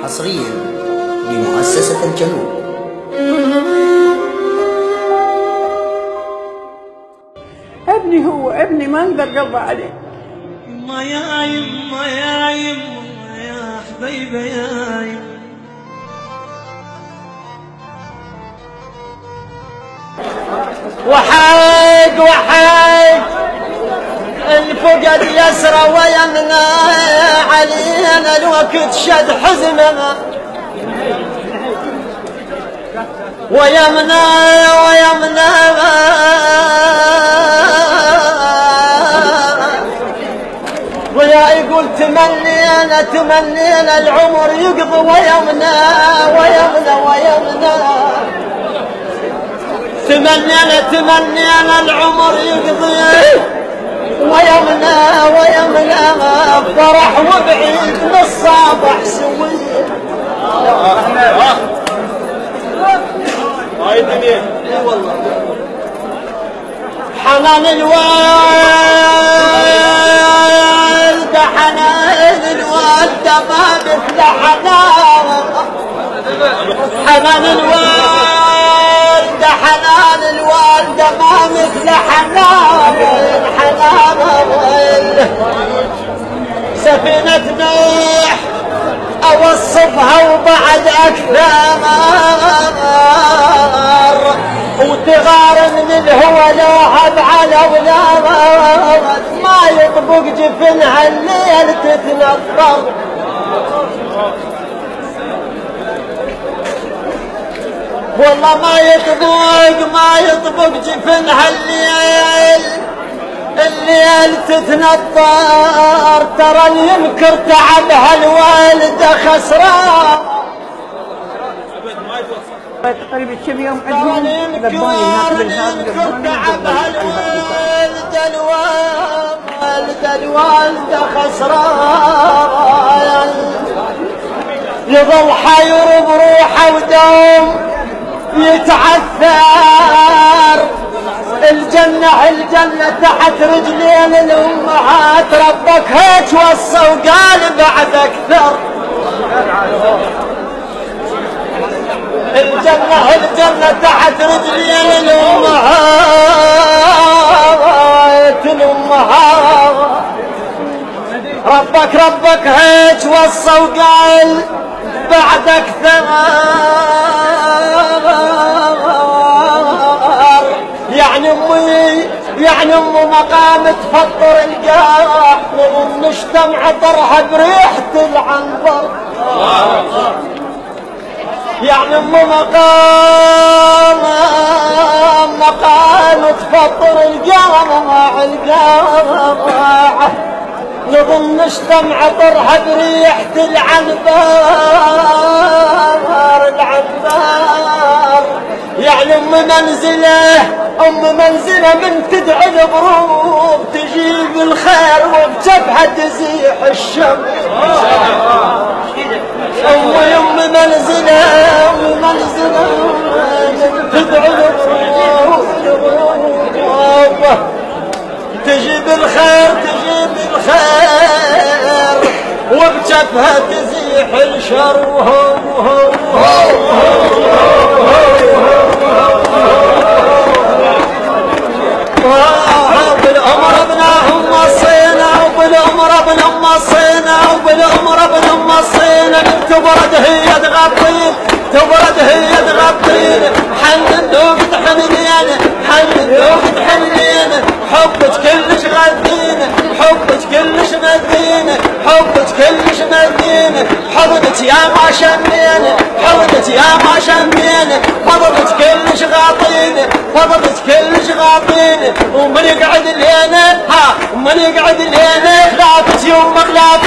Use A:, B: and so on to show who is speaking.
A: حصريا لمؤسسة الجنوب.
B: ابني هو ابني، ما اقدر قلبه عليه.
C: يما يا يما يا يما يا حبيبه يا يما.
D: وحيد وحيد الفقد يسرى ويمنى علينا الوقت شد حزننا، ويمنى ويمنى ويا يقول تمنينا تمنينا العمر يقضي، ويمنى ويمنى ويمنى تمنينا تمنينا العمر يقضي، ويمنى ويمنى فرح وبعيد للصباح سوي. هاي الدنيا اي والله. حنان الوالد حنان الوالد ما مثل حنان، حنان الوالد حنان الوالد ما مثل حنان حنان. سفينة نوح اوصفها وبعد اكثر، وتغار من الهوى لاعب على اولاد، ما يطبق جفنها الليل تتنطر. والله ما يطبق جفنها الليل تتنطر. ترى ينكر تعبها الوالده خسران.
B: قريب كم يوم عندهم ذبوني ناقل
D: تعبها الوالده خسران. يظل حير بروحه ودوم يتعثر. الجنة تحت رجلين الأمهات، ربك هيك وصى وقال بعد أكثر. الجنة تحت رجلين الأمهات ربك هيك وصى وقال بعد أكثر. يعني أمي مقام تفطر القاع، نشتم عطرها بريحة العنبر. يعني أمي مقام تفطر القاع، نظن نشتم عطرها بريحة العنبر. يعني أم منزلة من تدعي الغروب، تجيب الخير وبجبهة تزيح الشم. أم منزلة من تدعي الغروب، تجيب الخير وبجبهة تزيح الشر. بالعمر ابنهم وصينا، وبالعمر ابنهم وصينا، وبالعمر ابنهم وصينا. تبرد هي تغطين، تبرد هي تغطين. حن الذوق تحنين، حن الذوق تحنين. حبك كلش غدين، حبك كلش مدين، حبك كلش مدين. حضنك يا ما شمين، حضنك يا ما شمين. فضلت كلش غاطين، فضلت كلش غاطين. ومن يقعد لينا ومن يقعد لينا خلافت يوم خلاف.